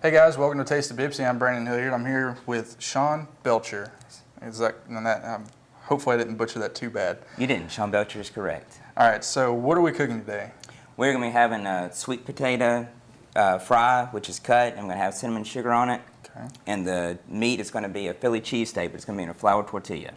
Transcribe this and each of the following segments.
Hey guys, welcome to Taste of BPCC. I'm Brandon Hilliard. I'm here with Sean Belcher. Hopefully I didn't butcher that too bad. You didn't. Sean Belcher is correct. All right, so what are we cooking today? We're going to be having a sweet potato fry, which is cut. I'm going to have cinnamon sugar on it. Okay. And the meat is going to be a Philly cheesesteak, but it's going to be in a flour tortilla.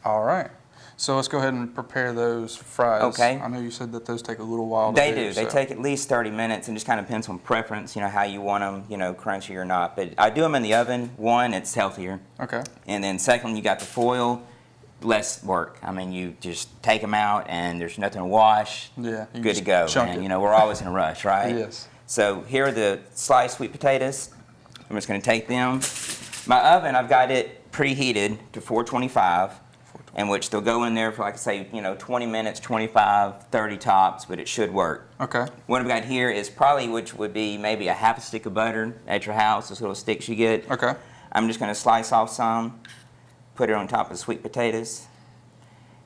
All right, so let's go ahead and prepare those fries. Okay. I know you said that those take a little while to They do. do. They take at least 30 minutes, and just kind of depends on preference, how you want them, crunchy or not. But I do them in the oven. One, it's healthier. Okay. And then second, you got the foil, less work. I mean, you just take them out, and there's nothing to wash. Yeah. Good to go. And, we're always in a rush, right? Yes. So here are the sliced sweet potatoes. I'm just going to take them. My oven, I've got it preheated to 425. In which they'll go in there for, like I say, 20 minutes, 25, 30 tops, but it should work. Okay. What I've got here is probably, which would be maybe a half a stick of butter at your house, those little sticks you get. Okay. I'm just going to slice off some, put it on top of the sweet potatoes.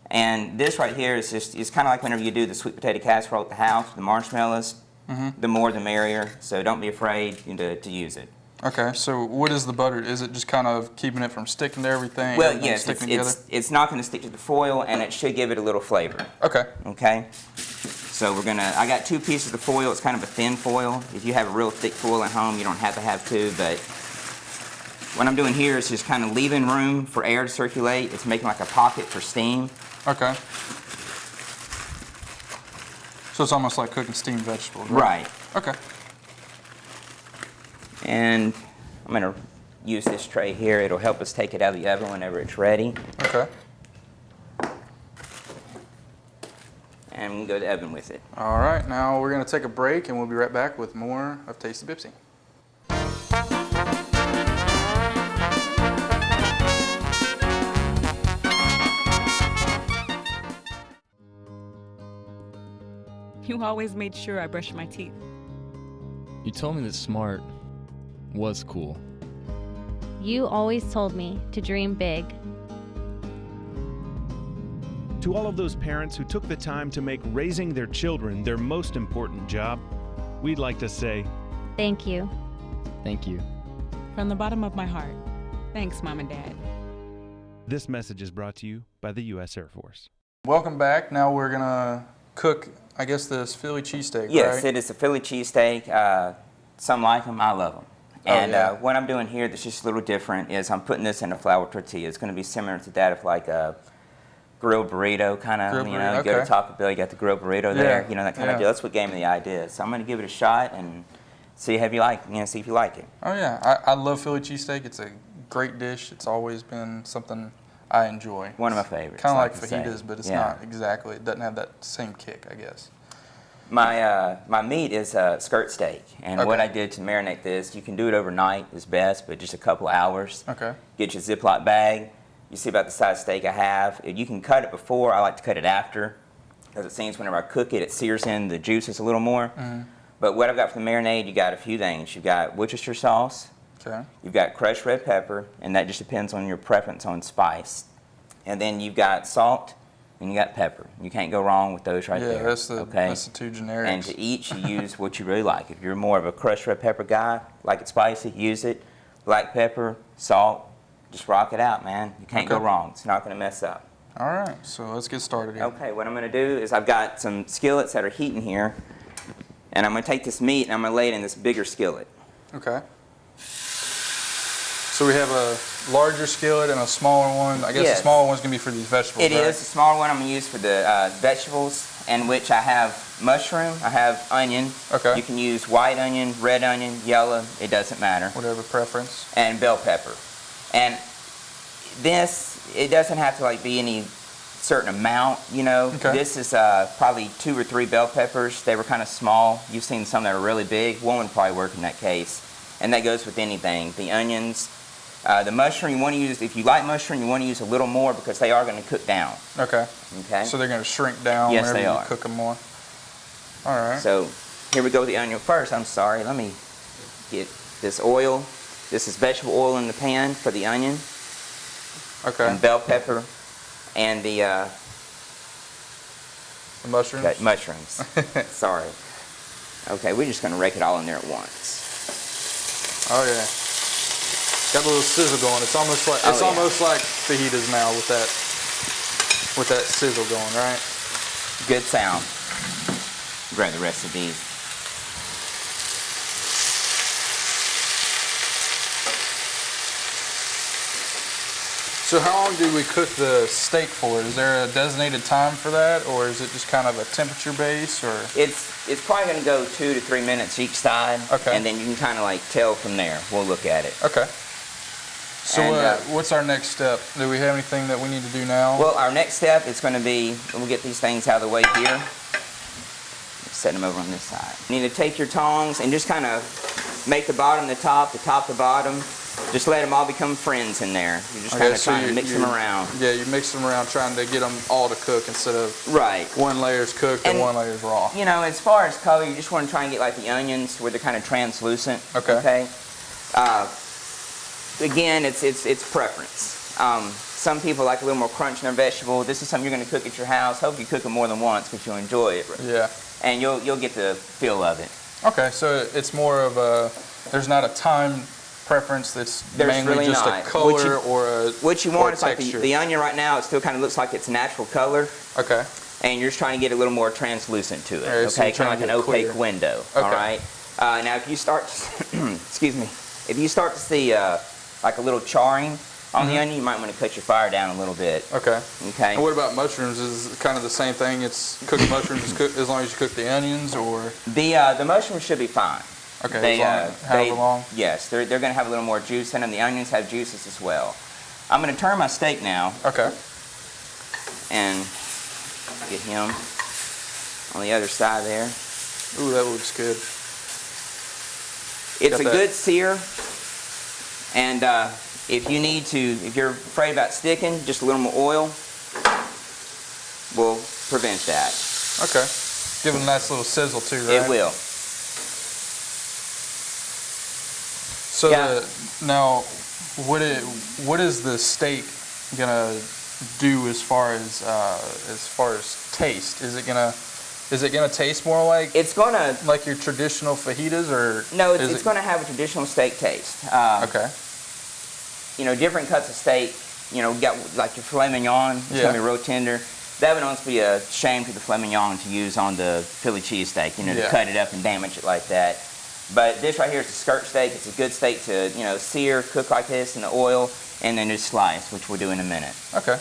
And this right here is it's kind of like whenever you do the sweet potato casserole at the house, the marshmallows, the more the merrier, so don't be afraid to use it. Okay, so what is the butter? Is it just kind of keeping it from sticking to everything? Well, yes, it's not going to stick to the foil, and it should give it a little flavor. Okay. Okay? So I got 2 pieces of foil. It's kind of a thin foil. If you have a real thick foil at home, you don't have to have 2, but what I'm doing here is just kind of leaving room for air to circulate. It's making like a pocket for steam. Okay. So it's almost like cooking steamed vegetables, right? Right. Okay. And I'm going to use this tray here. It'll help us take it out of the oven whenever it's ready. Okay. And we can go to the oven with it. All right, now we're going to take a break, and we'll be right back with more of Taste of BPCC. You always made sure I brushed my teeth. You told me that smart was cool. You always told me to dream big. To all of those parents who took the time to make raising their children their most important job, we'd like to say, thank you. Thank you. From the bottom of my heart, thanks, Mom and Dad. This message is brought to you by the U.S. Air Force. Welcome back. Now we're going to cook, I guess, this Philly cheesesteak, Yes, right? it is a Philly cheesesteak. Some like them, I love them. And what I'm doing here that's just a little different is I'm putting this in a flour tortilla. It's going to be similar to that of like a grilled burrito kind of, you go to Taco Bell, you got the grilled burrito there, that kind of deal. That's what gave me the idea. So I'm going to give it a shot and see if you like it. Oh yeah, I love Philly cheesesteak. It's a great dish. It's always been something I enjoy. One of my favorites. Kind of like fajitas, but it's not exactly. It doesn't have that same kick, I guess. My meat is skirt steak, and what I did to marinate this, you can do it overnight is best, but just a couple hours. Okay. Get your Ziploc bag. You see about the size steak I have. You can cut it before. I like to cut it after, because it seems whenever I cook it, it sears in the juices a little more. But what I've got for the marinade, you got a few things. You've got Worcestershire sauce. Okay. You've got crushed red pepper, and that just depends on your preference on spice. And then you've got salt. And you got pepper. You can't go wrong with those right there. Yeah, that's the 2 generics. And to each, you use what you really like. If you're more of a crushed red pepper guy, like it spicy, use it. Black pepper, salt, just rock it out, man. You can't go wrong. It's not going to mess up. All right, so let's get started here. Okay, what I'm going to do is I've got some skillets that are heating here, and I'm going to take this meat and I'm going to lay it in this bigger skillet. Okay. So we have a larger skillet and a smaller one. I guess the smaller one's going to be for these vegetables, It is. The smaller one I'm going to use for the vegetables, in which I have mushroom, I have onion. Okay. You can use white onion, red onion, yellow, it doesn't matter. Whatever preference. And bell pepper. And this, it doesn't have to be any certain amount, Okay. This is probably 2 or 3 bell peppers. They were kind of small. You've seen some that are really big. One would probably work in that case. and that goes with anything. The onions, the mushroom, you want to use, if you like mushroom, you want to use a little more because they are going to cook down. Okay. Okay. So they're going to shrink down Yes, whenever they you are. cook them more. All right. So here we go with the onion first. I'm sorry, let me get this oil. This is vegetable oil in the pan for the onion. Okay. And bell pepper and the mushrooms. okay, mushrooms. Sorry. Okay, we're just going to rake it all in there at once. Oh yeah. Got a little sizzle going. It's almost like almost like fajitas now with that sizzle going, right? Good sound. Grab the rest of these. So how long do we cook the steak for? Is there a designated time for that, or is it just kind of a temperature base, or? It's probably going to go 2 to 3 minutes each side, Okay. and then you can kind of like tell from there. We'll look at it. Okay. So And, what's our next step? Do we have anything that we need to do now? Well, our next step is going to be, we'll get these things out of the way here. Set them over on this side. You need to take your tongs and just kind of make the bottom the top the bottom. Just let them all become friends in there. You're just kind of trying to mix them around. Yeah, you mix them around trying to get them all to cook instead of Right. one layer's cooked and one layer's raw. You know, as far as color, you just want to try and get like the onions where they're kind of translucent. Okay. Again, it's preference. Some people like a little more crunch in their vegetable. This is something you're going to cook at your house. Hope you cook it more than once because you'll enjoy it. Yeah. And you'll get the feel of it. Okay, so it's more of a, there's not a time preference, that's There's mainly really just not. a color or a What you or want a is like texture. the onion right now, it still kind of looks like its natural color. Okay. And you're just trying to get a little more translucent to it. Alright, so Okay, you're kind of like trying an to get opaque clear. window. Okay. All right. Now, if you start, excuse me, if you start to see like a little charring on the onion, you might want to cut your fire down a little bit. Okay. Okay. And what about mushrooms? Is it kind of the same thing? It's cooked mushrooms as long as you cook the onions, or? The mushrooms should be fine. Okay, They, however long? Yes, they're going to have a little more juice in them. The onions have juices as well. I'm going to turn my steak now Okay. and get him on the other side there. Ooh, that looks good. It's Got a that. good sear, and if you're afraid about sticking, just a little more oil will prevent that. Okay. Give them a nice little sizzle too, right? It will. So Yeah. now, what is the steak gonna do as far as taste? Is it gonna taste more like It's gonna your traditional fajitas, or no, is it's it- gonna have a traditional steak taste. Okay. You know, different cuts of steak. You know, got like your filet mignon. It's Yeah. gonna be real tender. That would almost be a shame to the filet mignon to use on the Philly cheesesteak. You know, to Yeah. cut it up and damage it like that. But this right here is a skirt steak. It's a good steak to sear, cook like this in the oil, and then just slice, which we'll do in a minute. Okay.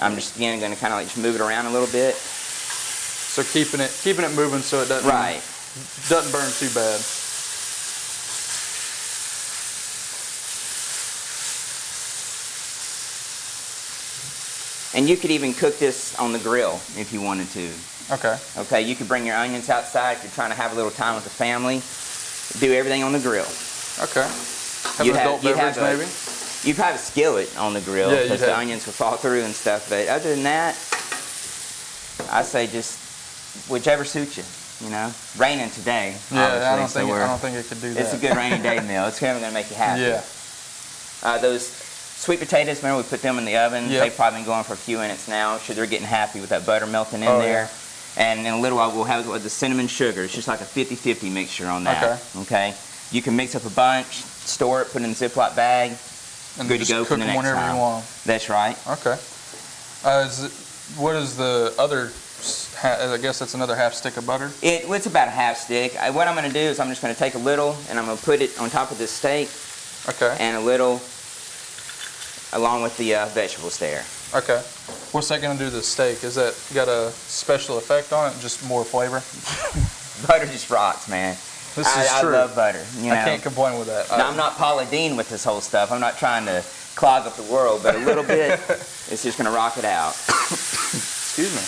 I'm just again going to kind of like just move it around a little bit. So keeping it moving so it doesn't burn too bad. And you could even cook this on the grill if you wanted to. Okay. Okay, you could bring your onions outside if you're trying to have a little time with the family. Do everything on the grill. Okay. Have You'd an adult beverage maybe? You'd have a skillet on the grill Yeah, because you'd the have- onions will fall through and stuff. But other than that, I say just whichever suits you. You know, raining today. Yeah, obviously, I don't so think it could do that. it's a good rainy day meal. It's kind of going to make you happy. Yeah. Those sweet potatoes, remember we put them in the oven? Yep. They've probably been going for a few minutes now. Sure, they're getting happy with that butter melting in Oh, there. And in a little while, we'll have it with the cinnamon sugar. It's just like a 50-50 mixture on that. Okay. You can mix up a bunch, store it, put it in a Ziploc bag. And good to just go cook for the them next whenever time. you want. That's right. Okay. What is the other? I guess that's another half stick of butter. It's about a half stick. What I'm going to do is I'm just going to take a little and I'm going to put it on top of this steak Okay. and a little along with the vegetables there. Okay. What's that going to do to the steak? Is that got a special effect on it? Just more flavor? Butter just rocks, man. This is true. I love butter. You know? I can't complain with that. Now, I'm not Paula Dean with this whole stuff. I'm not trying to clog up the world, but a little bit, it's just going to rock it out. Excuse me.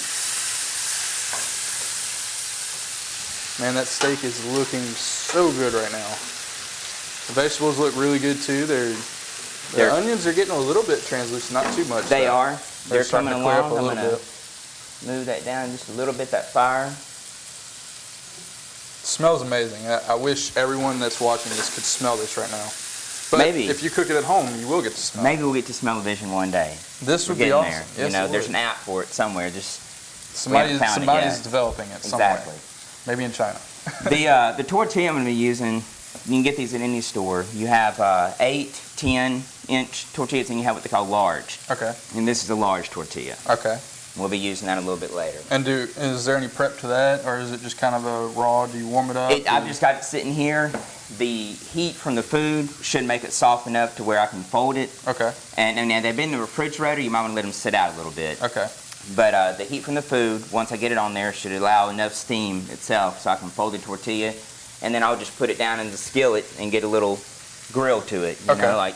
Man, that steak is looking so good right now. The vegetables look really good too. The onions are getting a little bit translucent, not too much. They though. are. They're starting coming to clear up along. a I'm little going bit. to move that down just a little bit, that fire. Smells amazing. I wish everyone that's watching this could smell this right now. But Maybe. if you cook it at home, you will get to smell. Maybe we'll get to smell-o-vision one day. This would We're be getting awesome. there. Yes, you know, it there's would. an app for it somewhere. Just Somebody's found it yet. developing it somewhere. exactly. Maybe in China. The tortilla I'm going to be using, you can get these at any store. You have 8, 10-inch tortillas, and you have what they call large. Okay. And this is a large tortilla. Okay. We'll be using that a little bit later. And is there any prep to that, or is it just kind of a raw? Do you warm it up? I've just got it sitting here. The heat from the food should make it soft enough to where I can fold it. Okay. And now they've been in the refrigerator. You might want to let them sit out a little bit. Okay. But the heat from the food, once I get it on there, should allow enough steam itself so I can fold the tortilla. And then I'll just put it down in the skillet and get a little grill to it. You know, like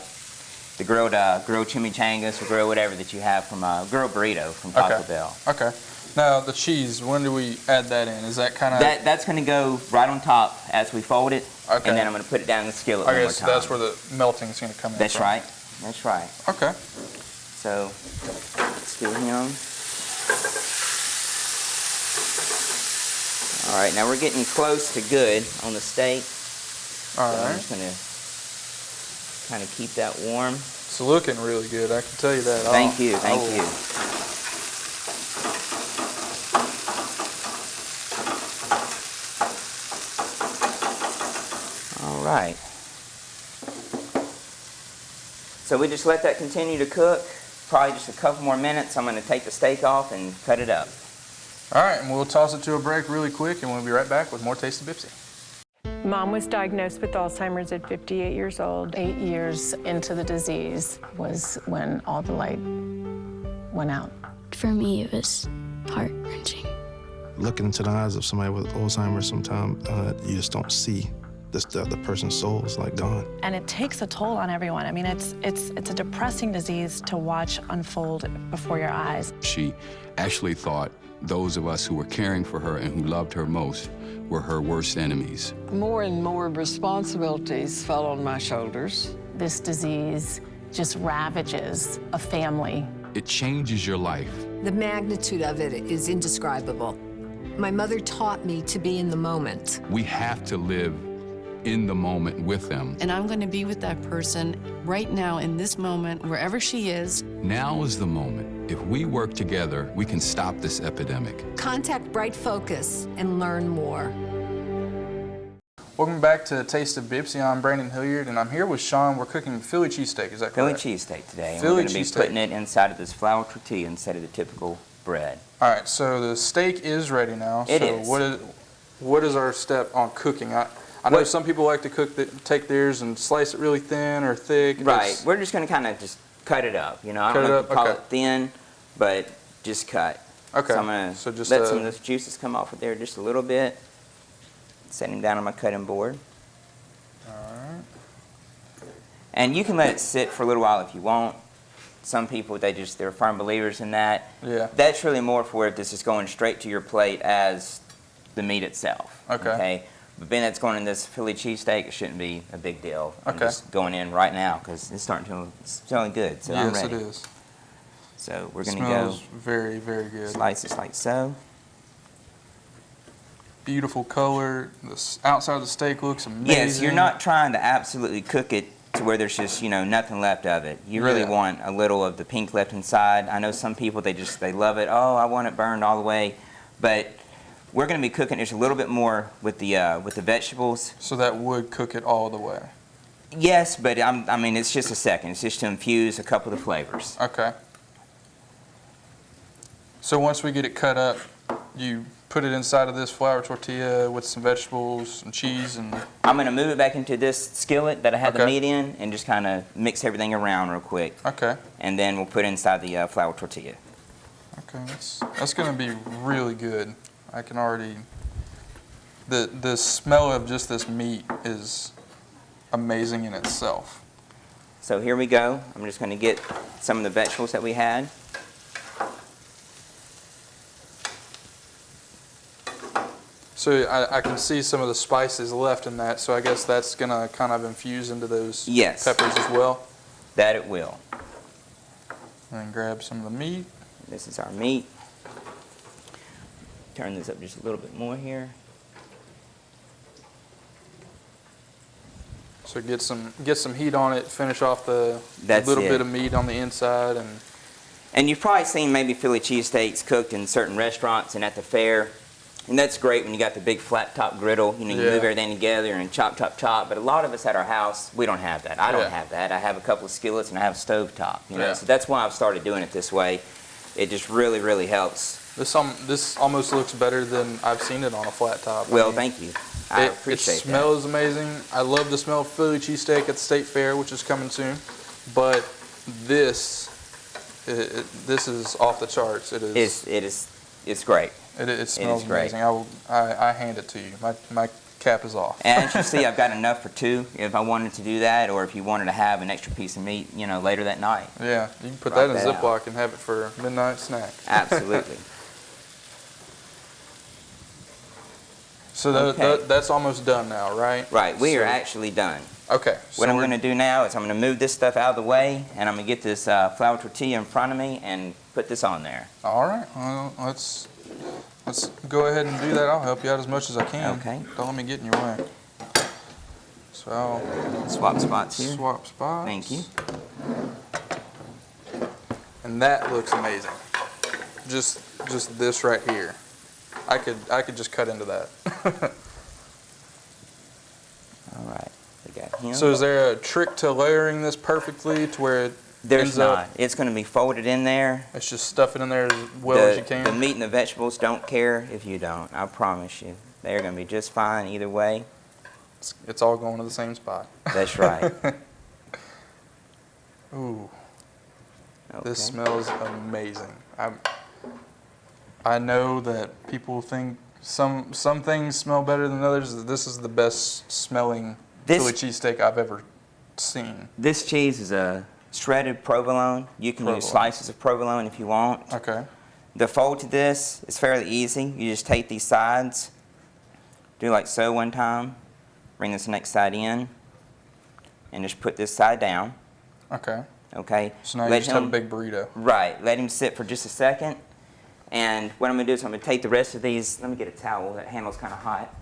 the grilled chimichangas or grilled whatever that you have from grilled burrito from Taco Bell. Okay. Now the cheese, when do we add that in? Is that kind of... That's going to go right on top as we fold it. Okay. And then I'm going to put it down in the skillet one Okay, more so time. that's where the melting is going to come in. That's from. right. That's right. Okay. So let's do him. All right, now we're getting close to good on the steak. All So I'm right. just going to kind of keep that warm. It's looking really good, I can tell you that. Thank you, thank you. All right. So we just let that continue to cook. Probably just a couple more minutes. I'm going to take the steak off and cut it up. All right, and we'll toss it to a break really quick, and we'll be right back with more Taste of Bipsy. Mom was diagnosed with Alzheimer's at 58 years old. 8 years into the disease was when all the light went out. For me, it was heart-wrenching. Looking into the eyes of somebody with Alzheimer's, sometimes you just don't see the person's soul is like gone. And it takes a toll on everyone. I mean, it's a depressing disease to watch unfold before your eyes. She actually thought those of us who were caring for her and who loved her most were her worst enemies. More and more responsibilities fell on my shoulders. This disease just ravages a family. It changes your life. The magnitude of it is indescribable. My mother taught me to be in the moment. We have to live in the moment with them. And I'm going to be with that person right now in this moment, wherever she is. Now is the moment. If we work together, we can stop this epidemic. Contact Bright Focus and learn more. Welcome back to Taste of Bipsy. I'm Brandon Hilliard, and I'm here with Sean. We're cooking Philly cheesesteak, is that Philly correct? cheesesteak today. And Philly we're going to be cheesesteak. putting it inside of this flour tortilla instead of the typical bread. All right, so the steak is ready now. It so is. What is our step on cooking? I know some people like to take theirs and slice it really thin or thick. Right. We're just going to kind of just cut it up. You know, I Cut don't it know up? if you call Okay. it thin, but just cut. Okay. So I'm going to let some of those juices come off of there just a little bit. Set them down on my cutting board. All right. And you can let it sit for a little while if you want. Some people, they're firm believers in that. Yeah. That's really more for if this is going straight to your plate as the meat itself. Okay. But being that's going in this Philly cheesesteak, it shouldn't be a big deal. I'm Okay. just going in right now because it's smelling good. So I'm Yes, ready. it is. So we're going to go Smells very, very good. slice this like so. Beautiful color. The outside of the steak looks amazing. Yes, you're not trying to absolutely cook it to where there's just, nothing left of it. You really want a little of the pink left inside. I know some people, they love it. Oh, I want it burned all the way. But we're going to be cooking just a little bit more with the vegetables. So that would cook it all the way. Yes, but I mean, it's just a second. It's just to infuse a couple of the flavors. Okay. So once we get it cut up, you put it inside of this flour tortilla with some vegetables and cheese and... I'm going to move it back into this skillet that I had the meat in and just kind of mix everything around real quick. Okay. And then we'll put it inside the flour tortilla. Okay, that's going to be really good. I can already... The smell of just this meat is amazing in itself. So here we go. I'm just going to get some of the vegetables that we had. So I can see some of the spices left in that, so I guess that's going to kind of infuse into those Yes. peppers as well. That it will. And grab some of the meat. This is our meat. Turn this up just a little bit more here. So get some heat on it, finish off the That's little it. bit of meat on the inside. And you've probably seen maybe Philly cheesesteaks cooked in certain restaurants and at the fair. And that's great when you got the big flat top griddle, you know, you move everything together and chop, chop, chop. But a lot of us at our house, we don't have that. I don't have that. I have a couple of skillets and I have a stove top, you know. So that's why I've started doing it this way. It just really, really helps. This almost looks better than I've seen it on a flat top. Well, thank you. I appreciate that. It smells amazing. I love the smell of Philly cheesesteak at the State Fair, which is coming soon. But this is off the charts. It is. It's great. It smells amazing. I hand it to you. My cap is off. And as you see, I've got enough for two if I wanted to do that, or if you wanted to have an extra piece of meat, you know, later that night. Yeah, you can put that in a Ziploc and have it for a midnight snack. Absolutely. So that's almost done now, right? Right. We are actually done. Okay. What I'm going to do now is I'm going to move this stuff out of the way, and I'm going to get this flour tortilla in front of me and put this on there. All right. Well, let's go ahead and do that. I'll help you out as much as I can. Okay. Don't let me get in your way. So I'll swap spots here. Swap spots. Thank you. And that looks amazing. Just this right here. I could just cut into that. All right. We got him. So is there a trick to layering this perfectly to where it There's not. It's going to be folded in there. It's just stuff it in there as well as you can. The meat and the vegetables don't care if you don't. I promise you. They're going to be just fine either way. It's all going to the same spot. That's right. Ooh. Okay. This smells amazing. I know that people think some things smell better than others. This is the best smelling Philly cheesesteak I've ever seen. This cheese is a shredded provolone. You can use slices of provolone if you want. Okay. The fold to this is fairly easy. You just take these sides, do like so one time, bring this next side in, and just put this side down. Okay. Okay. So now you just have a big burrito. Right. Let him sit for just a second. And what I'm going to do is I'm going to take the rest of these. Let me get a towel. That handle's kind of hot.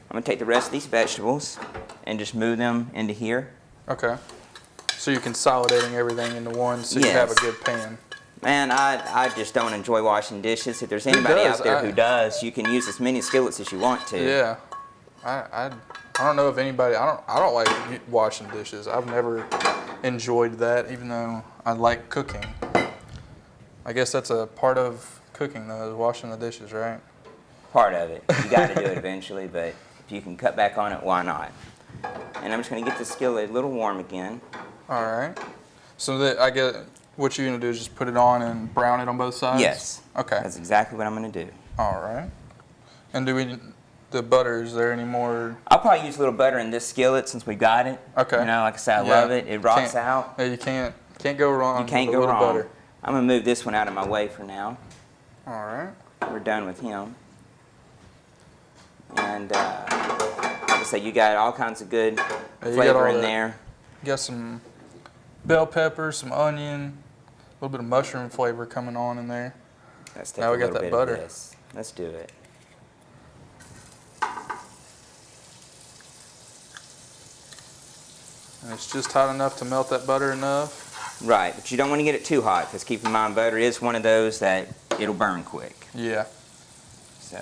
I'm going to take the rest of these vegetables and just move them into here. Okay. So you're consolidating everything into one so you have a good pan. Man, I just don't enjoy washing dishes. If there's anybody out there who does, you can use as many skillets as you want to. Yeah. I don't know if anybody, I don't like washing dishes. I've never enjoyed that, even though I like cooking. I guess that's a part of cooking, though, is washing the dishes, right? Part of it. You got to do it eventually, but if you can cut back on it, why not? And I'm just going to get the skillet a little warm again. All right. So I get what you're going to do is just put it on and brown it on both sides? Yes. Okay. That's exactly what I'm going to do. All right. And the butter, is there any more? I'll probably use a little butter in this skillet since we got it. Okay. You know, like I said, I love it. It rocks out. Yeah, you can't go wrong. You can't go wrong. Butter. I'm going to move this one out of my way for now. All right. We're done with him. And like I say, you got all kinds of good flavor in there. You got some bell pepper, some onion, a little bit of mushroom flavor coming on in there. Let's take now a we got little that bit butter. Of this. Let's do it. And it's just hot enough to melt that butter enough. Right, but you don't want to get it too hot because keep in mind butter is one of those that it'll burn quick. Yeah. So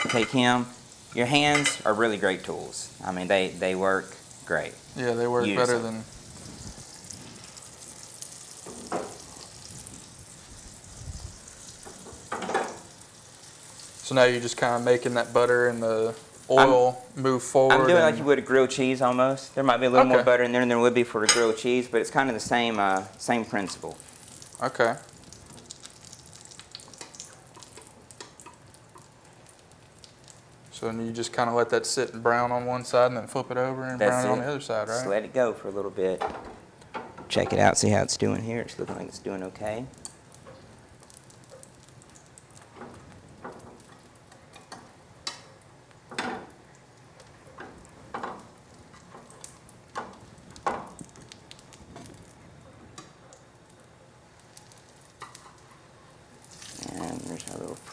take him. Your hands are really great tools. I mean, they work great. Yeah, they work better than. So now you're just kind of making that butter and the oil move forward. I'm doing like you would a grilled cheese almost. There might be a little more butter in there than there would be for a grilled cheese, but it's kind of the same principle. Okay. So then you just kind of let that sit and brown on one side and then flip it over and brown it on the other side, right? Just let it go for a little bit. Check it out, see how it's doing here. It's looking like it's doing okay.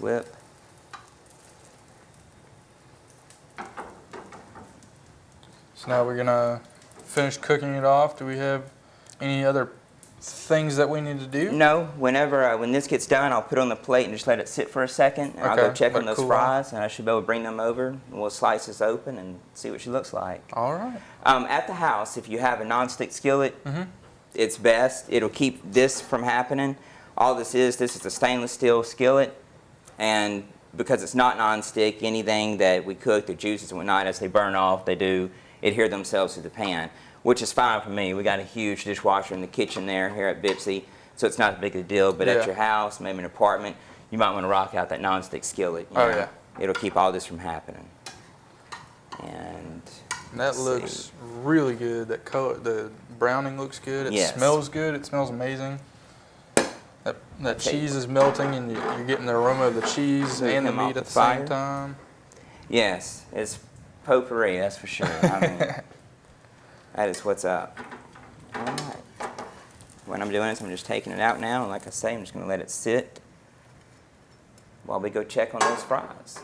flip. So now we're gonna finish cooking it off. Do we have any other things that we need to do? No, whenever when this gets done, I'll put it on the plate and just let it sit for a second, and I'll go check on those fries, and I should be able to bring them over, and we'll slice this open and see what she looks like. All right. At the house, if you have a nonstick skillet, it's best. It'll keep this from happening. All this is a stainless steel skillet, and because it's not nonstick, anything that we cook, the juices and whatnot, as they burn off, they do adhere themselves to the pan, which is fine for me. We got a huge dishwasher in the kitchen there here at BPCC, so it's not a big a deal. But at your house, maybe an apartment, you might want to rock out that nonstick skillet. You know? It'll keep all this from happening. And that looks really good. That color, the browning looks good. It smells good. It smells amazing. That cheese is melting, and you're getting the aroma of the cheese and the meat at the same time. Yes, it's potpourri, that's for sure. I mean, that is what's up. All right. What I'm doing is I'm just taking it out now, and like I say, I'm just going to let it sit while we go check on those fries.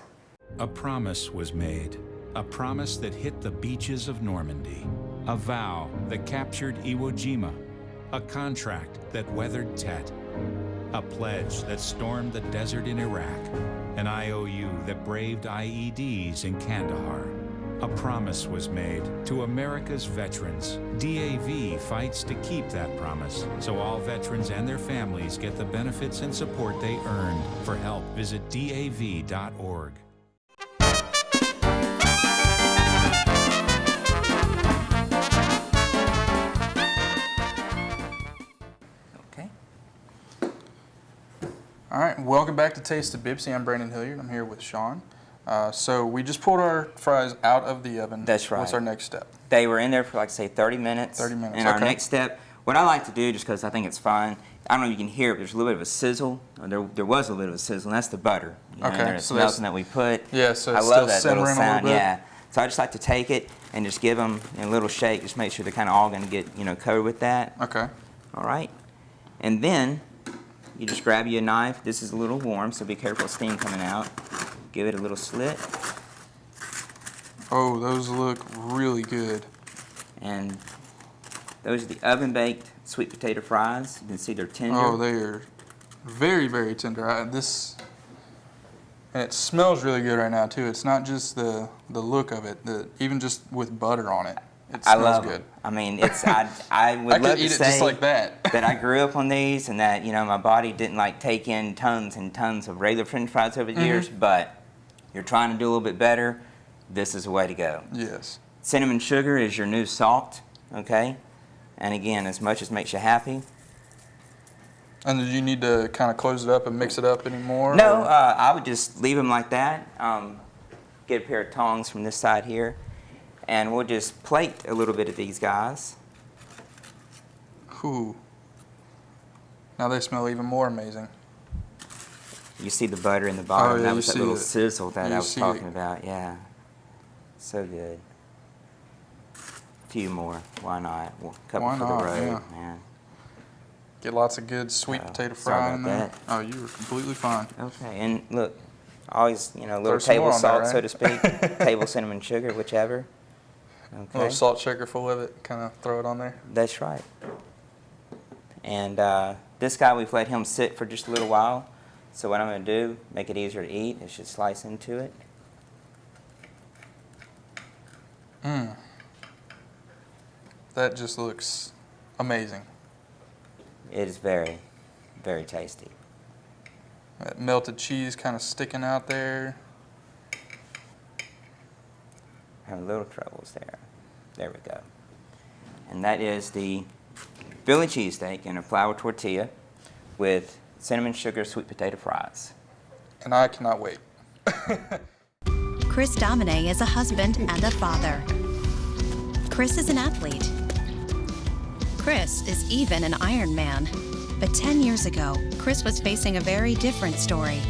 A promise was made, a promise that hit the beaches of Normandy, a vow that captured Iwo Jima, a contract that weathered Tet, a pledge that stormed the desert in Iraq, an IOU that braved IEDs in Kandahar. A promise was made to America's veterans. DAV fights to keep that promise, so all veterans and their families get the benefits and support they earned. For help, visit DAV.org. All right, welcome back to Taste of BPCC. I'm Brandon Hilliard. I'm here with Sean. So we just pulled our fries out of the oven. That's right. What's our next step? They were in there for, like, say, 30 minutes. 30 minutes, And our next step, what I like to do, just because I think it's fun, I don't know if you can hear it, but there's a little bit of a sizzle. There was a little bit of a sizzle, and that's the butter. You know, Okay. So that's that we put. Yeah, so it's I love still that little simmering sound. a little bit. Yeah. So I just like to take it and just give them a little shake, just make sure they're kind of all going to get, covered with that. Okay. All right. And then you just grab you a knife. This is a little warm, so be careful of steam coming out. Give it a little slit. Oh, those look really good. And those are the oven-baked sweet potato fries. You can see they're tender. Oh, they are very, very tender. And it smells really good right now, too. It's not just the look of it, even just with butter on it. It smells I love good. Them. I mean, it's I would love to say just like that. that I grew up on these and that, my body didn't like take in tons and tons of regular French fries over the years, but you're trying to do a little bit better, this is the way to go. Yes. Cinnamon sugar is your new salt, okay? And again, as much as makes you happy. And do you need to kind of close it up and mix it up anymore? No, I would just leave them like that. Get a pair of tongs from this side here. And we'll just plate a little bit of these guys. Ooh. Now they smell even more amazing. You see the butter in the bottom. Oh, yeah, that was that little it. sizzle that You I was see talking it. about. Yeah. So good. A few more. Why not? Well, a couple Why for not? the road, Yeah. man. Get lots of good sweet potato sorry fry about in there. that. Oh, you were completely fine. Okay, and look, always, little some table more on there, salt, right? so to speak. Table cinnamon sugar, whichever. A Okay. little salt shaker full of it, kind of throw it on there. That's right. And this guy, we've let him sit for just a little while. So what I'm going to do, make it easier to eat, is just slice into it. Mmm. That just looks amazing. It is very, very tasty. That melted cheese kind of sticking out there. Having little troubles there. There we go. And that is the Philly cheesesteak in a flour tortilla with cinnamon sugar sweet potato fries. And I cannot wait. Chris Domine is a husband and a father. Chris is an athlete. Chris is even an Ironman. But 10 years ago, Chris was facing a very different story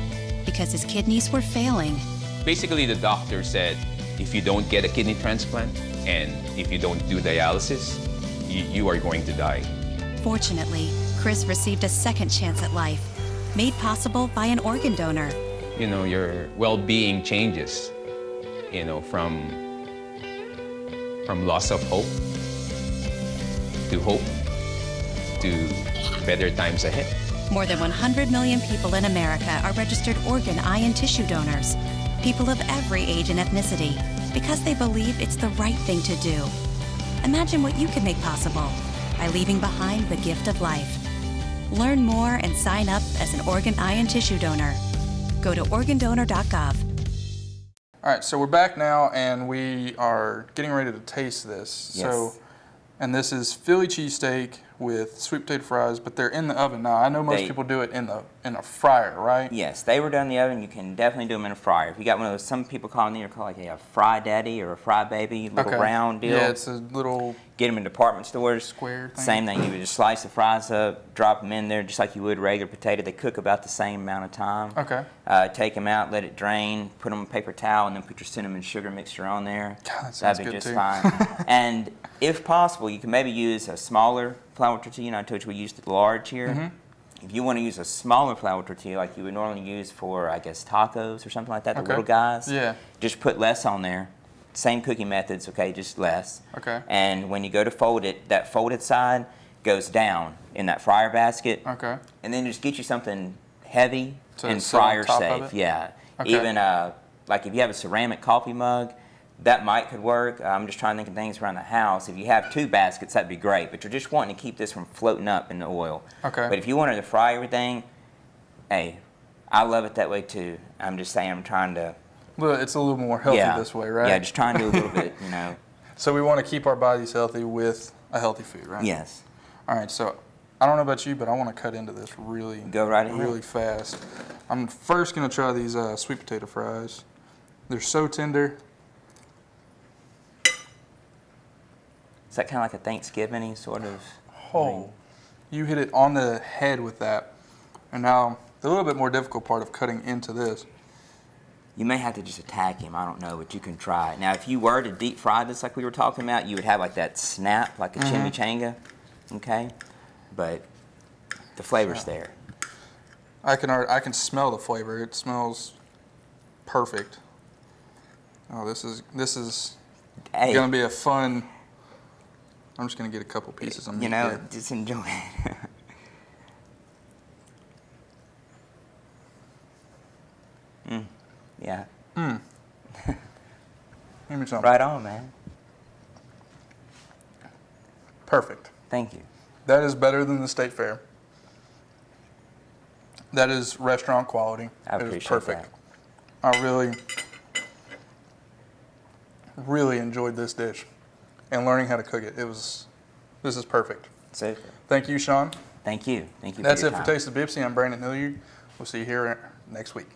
because his kidneys were failing. Basically, the doctor said, if you don't get a kidney transplant and if you don't do dialysis, you are going to die. Fortunately, Chris received a second chance at life, made possible by an organ donor. you know, your well-being changes, you know, from loss of hope to hope to better times ahead. More than 100 million people in America are registered organ, eye, and tissue donors. People of every age and ethnicity, because they believe it's the right thing to do. Imagine what you can make possible by leaving behind the gift of life. Learn more and sign up as an organ, eye, and tissue donor. Go to organdonor.gov. All right, so we're back now, and we are getting ready to taste this. Yes. So, and this is Philly cheesesteak with sweet potato fries, but they're in the oven now. I know most people do it in a fryer, right? Yes, they were done in the oven. You can definitely do them in a fryer. If you got one of those, some people call them like a fry daddy or a fry baby, little round deal. Yeah, it's a little. Get them in department stores. Square thing. Same thing. You would just slice the fries up, drop them in there just like you would regular potato. They cook about the same amount of time. Okay. Take them out, let it drain, put them on a paper towel, and then put your cinnamon sugar mixture on there. God, that sounds That'd be good just too. fine. And if possible, you can maybe use a smaller flour tortilla. You know, I told you we used the large here. Mm-hmm. If you want to use a smaller flour tortilla like you would normally use for, I guess, tacos or something like that, the little guys, just put less on there. Same cooking methods, okay, just less. Okay. And when you go to fold it, that folded side goes down in that fryer basket. Okay. And then just get you something heavy and sit on fryer top of safe. it? Yeah. Okay. Even like if you have a ceramic coffee mug, that could work. I'm just trying to think of things around the house. If you have 2 baskets, that'd be great. But you're just wanting to keep this from floating up in the oil. Okay. But if you wanted to fry everything, hey, I love it that way too. I'm just saying I'm trying to. Well, it's a little more healthy this way, right? Yeah, just trying to do a little bit, you know. So we want to keep our bodies healthy with a healthy food, right? Yes. All right, so I don't know about you, but I want to cut into this really fast. I'm first going to try these sweet potato fries. They're so tender. Is that kind of like a Thanksgiving sort of? Oh, you hit it on the head with that. And now the little bit more difficult part of cutting into this. You may have to just attack him. I don't know, but you can try it. Now, if you were to deep fry this like we were talking about, you would have like that snap, like a chimichanga, okay? But the flavor's there. I can smell the flavor. It smells perfect. Oh, this is gonna be a fun. I'm just gonna get a couple pieces of meat. You know, here. just enjoy it. Yeah. Give me something. Right on, man. Perfect. Thank you. That is better than the State Fair. That is restaurant quality. I It is appreciate perfect. that. I really enjoyed this dish and learning how to cook it. This is perfect. Super. Thank you, Sean. Thank you. Thank you. That's for it your for time. Taste of Bipsy. I'm Brandon Hilliard. We'll see you here next week.